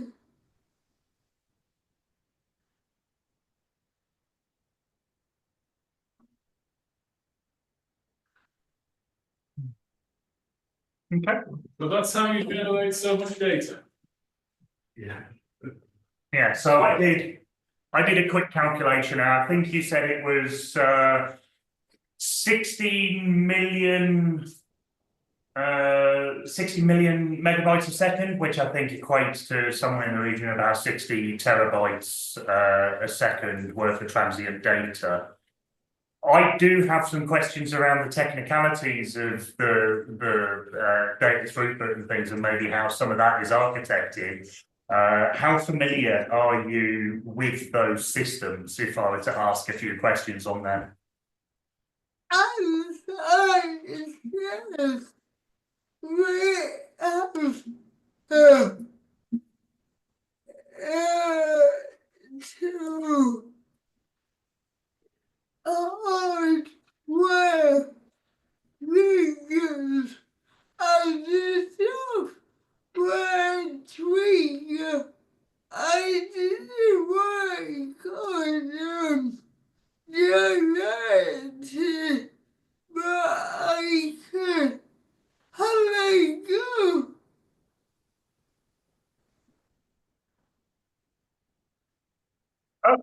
Speaker 1: Okay.
Speaker 6: So that's how you generate so much data.
Speaker 1: Yeah, so I did a quick calculation and I think you said it was 60 million megabytes a second, which I think equates to somewhere in the region of about 60 terabytes a second worth of transient data. I do have some questions around the technicalities of the data throughput and things, and maybe how some of that is architected. How familiar are you with those systems, if I were to ask a few questions on them?
Speaker 5: Yes, we have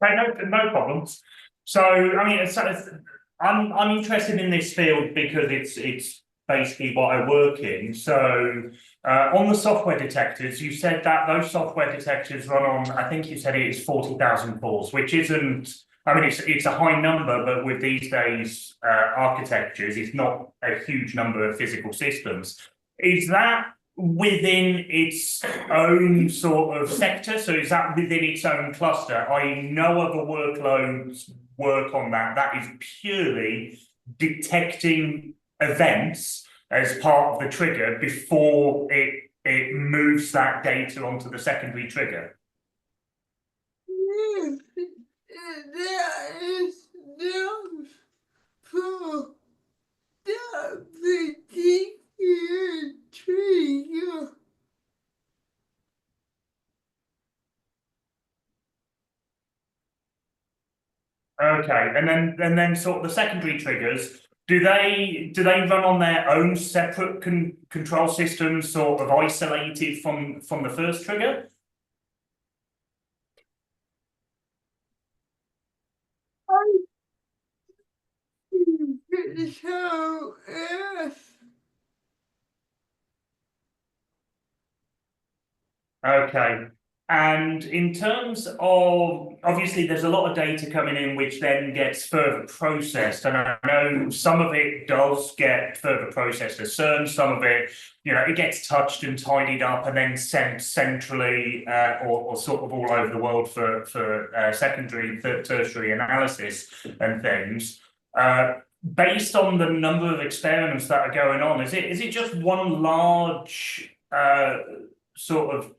Speaker 1: Okay, no problems. So, I mean, I'm interested in this field because it's basically what I work in. So, on the software detectors, you said that those software detectors run on, I think you said it is 40,000 cores, which isn't, I mean, it's a high number, but with these days architectures, it's not a huge number of physical systems. Is that within its own sort of sector? So is that within its own cluster? I no other workloads work on that. That is purely detecting events as part of the trigger before it moves that data onto the secondary trigger.
Speaker 5: Yes, there is no for that particular trigger.
Speaker 1: Okay, and then sort of the secondary triggers, do they run on their own separate control systems, sort of isolated from the first trigger?
Speaker 5: So, yes.
Speaker 1: Okay. And in terms of, obviously, there's a lot of data coming in which then gets further processed. And I know some of it does get further processed at CERN, some of it, it gets touched and tidied up and then sent centrally or sort of all over the world for secondary, tertiary analysis and things. Based on the number of experiments that are going on, is it just one large sort of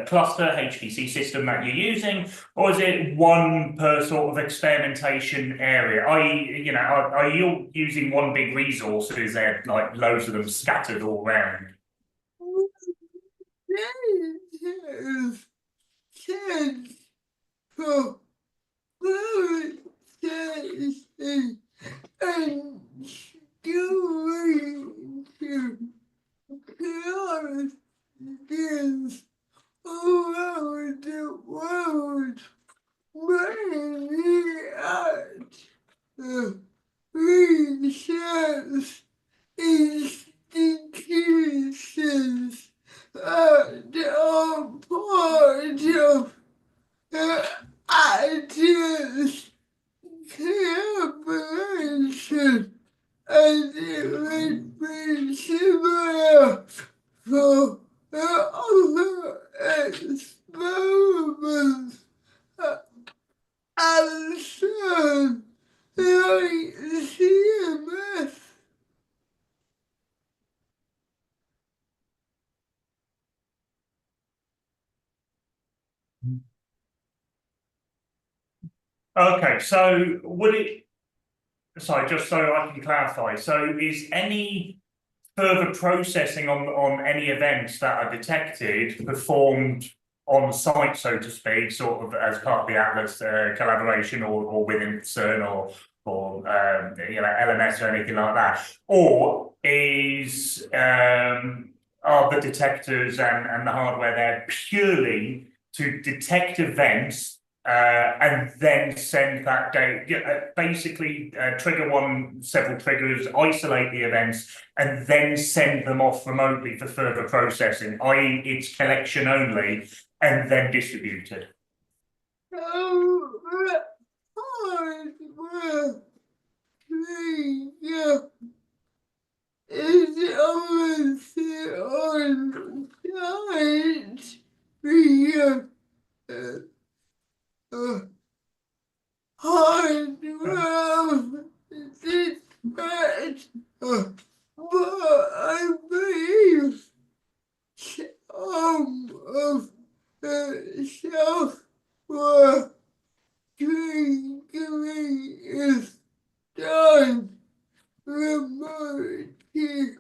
Speaker 1: cluster HPC system that you're using, or is it one per sort of experimentation area? Are you using one big resource, or is there like loads of them scattered all around?
Speaker 5: Yes, yes, for processing and doing to this around the world, mainly at the research institutions that are part of the actors collaboration, and it would be similar for the other experiments and CERN, like CMS.
Speaker 1: Okay, so would it, sorry, just so I can clarify, so is any further processing on any events that are detected performed on site, so to speak, sort of as part of the Atlas collaboration or within CERN or LMS or anything like that? Or are the detectors and the hardware there purely to detect events and then send that data, basically trigger several triggers, isolate the events, and then send them off remotely for further processing, i.e. it's collection only, and then distributed?
Speaker 5: Hardware trigger is obviously on site via hardware dispatch, but I believe some of the software triggering is done remotely.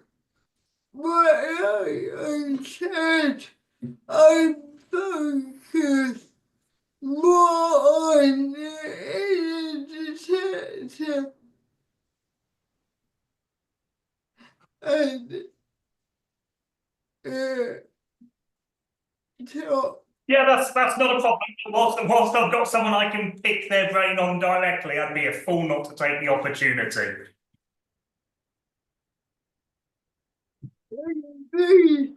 Speaker 5: But like I said, I focus more on the detector and top
Speaker 1: Yeah, that's not a problem. Whilst I've got someone I can pick their brain on directly, I'd be a fool not to take the opportunity.
Speaker 5: Please,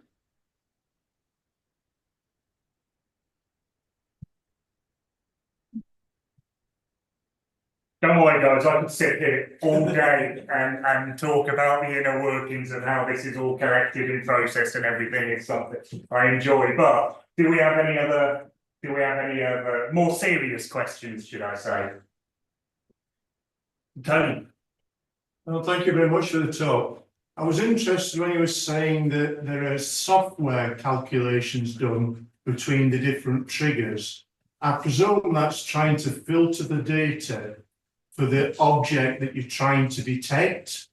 Speaker 1: Don't worry, guys, I could sit here all day and talk about the inner workings of how this is all collected and processed and everything. It's something I enjoy. But do we have any other more serious questions, should I say? Tony.
Speaker 7: Well, thank you very much for the talk. I was interested when you were saying that there are software calculations done between the different triggers. I presume that's trying to filter the data for the object that you're trying to detect.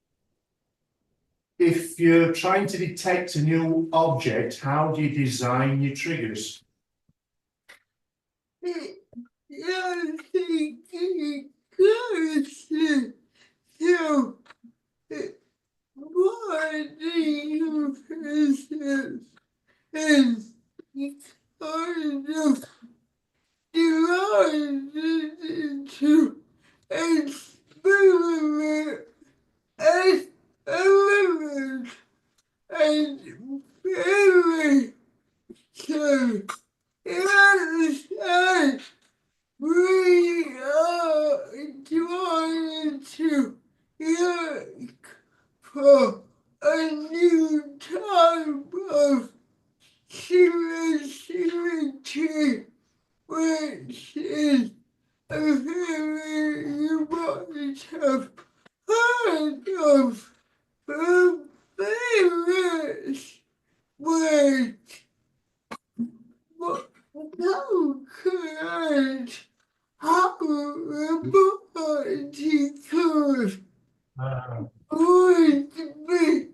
Speaker 7: If you're trying to detect a new object, how do you design your triggers?
Speaker 5: you're thinking closer to what do you possess is kind of divided into experiment, experiment, and very so yes, we are trying to look for a new type of symmetry, which is a very you might have heard of from various words, but no correct how the particles would be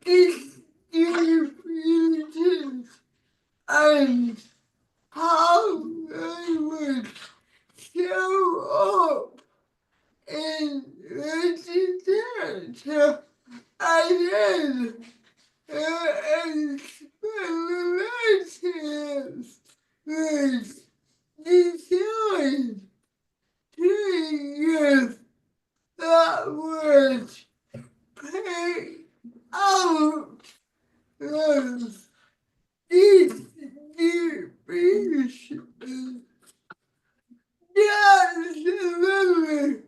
Speaker 5: distributed and how they would show up in the detector and then experiments with design triggers that would pay out those distributions. That's very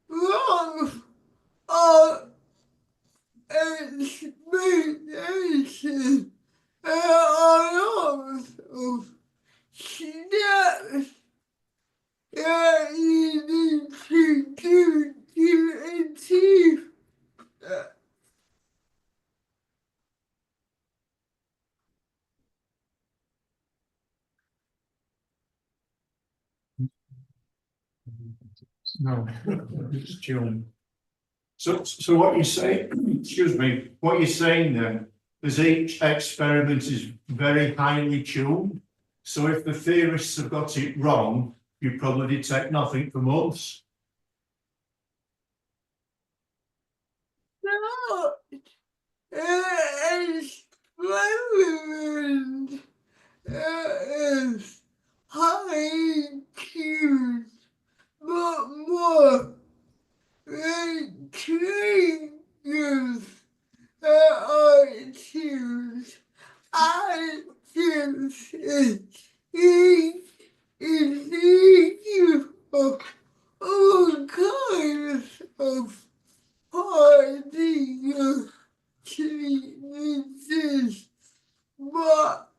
Speaker 5: wrong of expectation and also steps that you need to do to achieve that.
Speaker 7: No, it's June. So what you say, excuse me, what you're saying then is each experiment is very highly tuned. So if the theorists have got it wrong, you probably detect nothing for months.
Speaker 5: No, experiment is high tuned, but more like triggers are tuned. I just each individual all kinds of particle treatments, but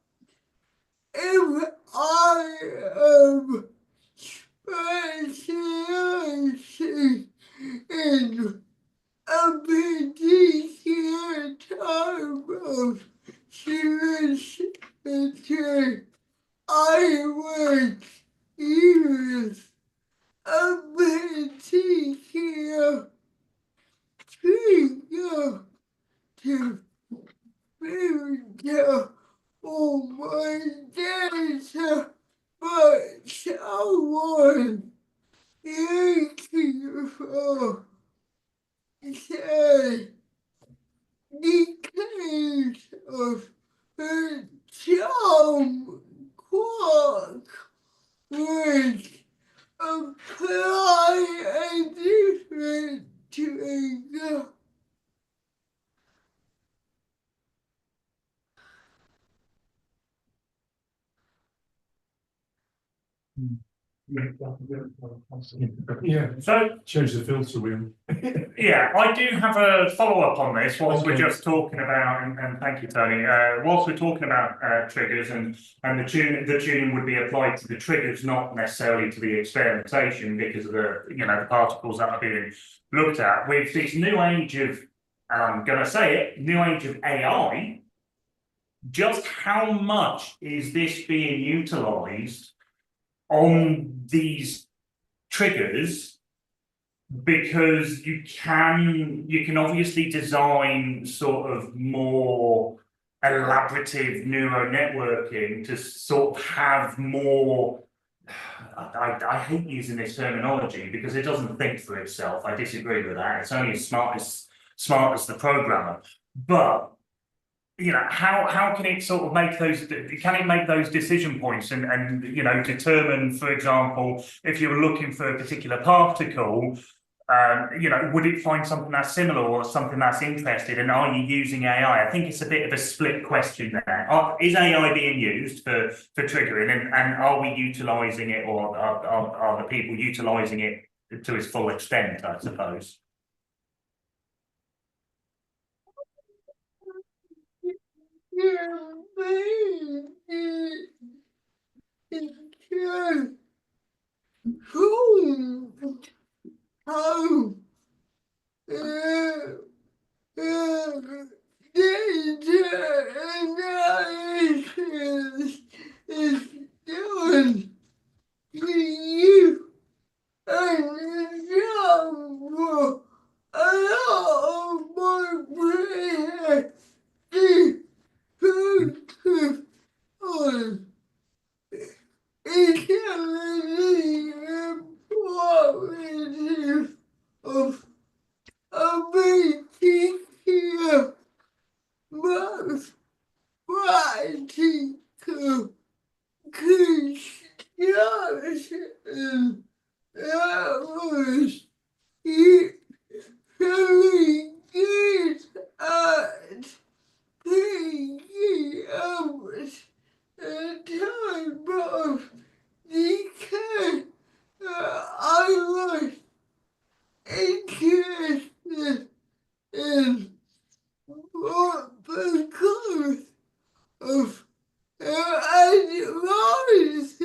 Speaker 5: if I am specializing in a particular type of symmetry, I would use a particular trigger to filter all my data, but someone looking for, say, decades of some quantum quark would apply a different trigger.
Speaker 7: Yeah,
Speaker 1: So,
Speaker 7: change the filter wheel.
Speaker 1: yeah, I do have a follow-up on this whilst we're
Speaker 7: Okay.
Speaker 1: just talking about, and thank you, Tony. Whilst we're talking about triggers and the tuning would be applied to the triggers, not necessarily to the experimentation because of the particles that are being looked at. With this new age of, and I'm going to say it, new age of AI, just how much is this being utilised on these triggers? Because you can obviously design sort of more elaborative neural networking to sort of have more. I hate using this terminology because it doesn't think for itself. I disagree with that. It's only as smart as the programmer. But how can it sort of make those, can it make those decision points and determine, for example, if you were looking for a particular particle, would it find something that's similar or something that's interested, and are you using AI? I think it's a bit of a split question there. Is AI being used for triggering, and are we utilising it, or are the people utilising it to its full extent, I suppose?
Speaker 5: Is done for you and example a lot of my prayer to focus on examining the properties of a particular most practical construction that was very good at picking up the type of decay I was interested in, but because of advances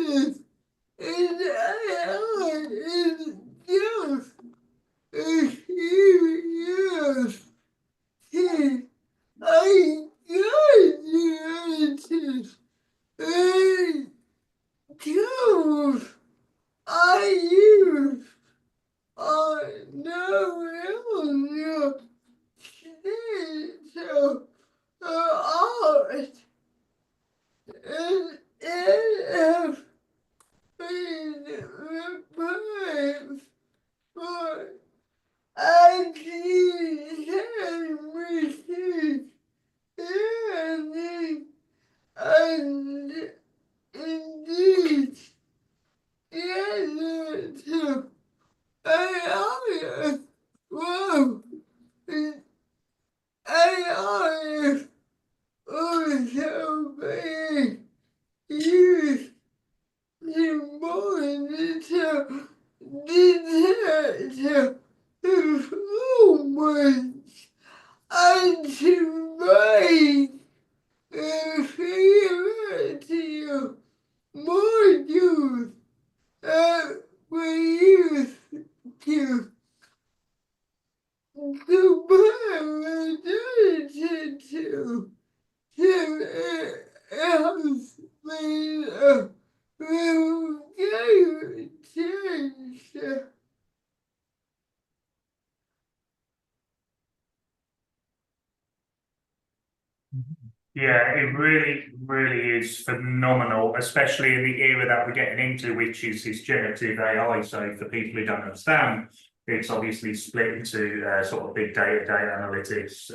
Speaker 5: in AI in just a few years since I graduated, the tools I use are no longer state of art, and have been replaced by machine learning and indeed generative AI. Well, AI is also being used to monitor detector performance and to make a theoretical modules that we use to compare the data to it has made a real game changer.
Speaker 1: Yeah, it really is phenomenal, especially in the era that we're getting into, which is this generative AI. So for people who don't understand, It's obviously split into sort of big data analytics,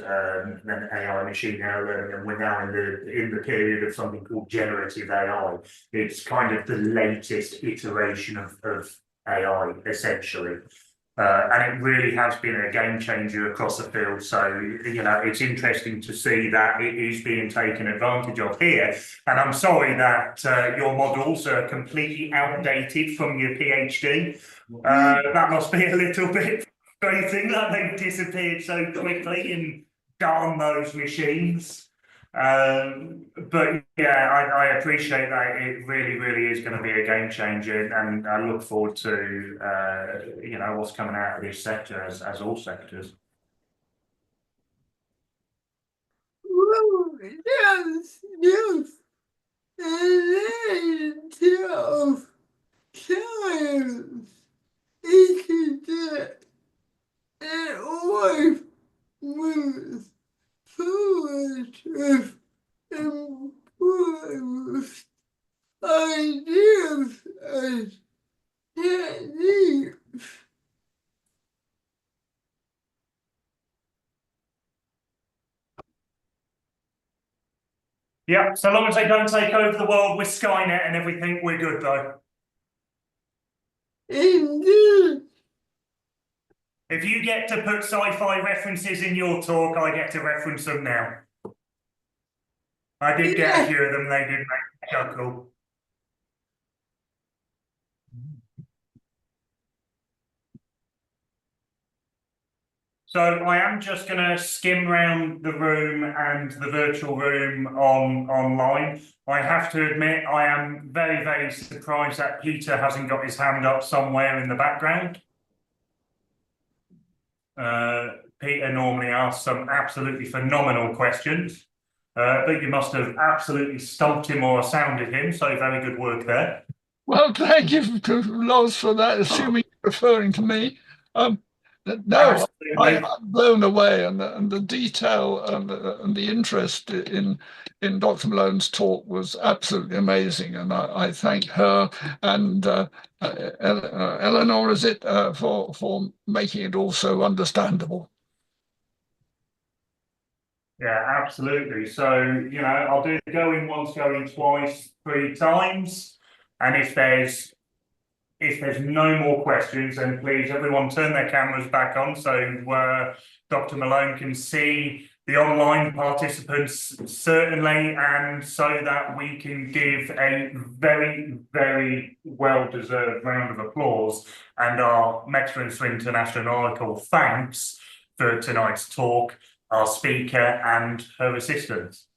Speaker 1: then AI, machine learning, and we're now in the period of something called generative AI. It's kind of the latest iteration of AI, essentially. And it really has been a game changer across the field. So, you know, it's interesting to see that it is being taken advantage of here. And I'm sorry that your models are completely outdated from your PhD. That must be a little bit frustrating that they've disappeared so quickly and darn those machines. But yeah, I appreciate that. It really is going to be a game changer, and I look forward to you know, what's coming out of this sector as all sectors.
Speaker 5: Well, yes, yes. And then of science, it is it always moves forward with important ideas and techniques.
Speaker 1: Yeah, so long as they don't take over the world with Skynet and everything, we're good though.
Speaker 5: Indeed.
Speaker 1: If you get to put sci-fi references in your talk, I get to reference them now. I did get a few of them, they did make me chuckle. So I am just going to skim round the room and the virtual room online. I have to admit, I am very surprised that Peter hasn't got his hand up somewhere in the background. Peter normally asks some absolutely phenomenal questions, but you must have absolutely stumped him or astounded him, so very good work there.
Speaker 8: Well, thank you to Loz for that, assuming you're referring to me. No, I'm blown away, and the detail and the interest in Dr. Malone's talk was absolutely amazing, and I thank her and Eleanor, is it, for making it all so understandable.
Speaker 1: Yeah, absolutely. So, you know, I'll do going once, going twice, 3 times, and if there's no more questions, then please everyone turn their cameras back on so Dr. Malone can see the online participants certainly, and so that we can give a very well-deserved round of applause and our Excellence International thanks for tonight's talk, our speaker and her assistants.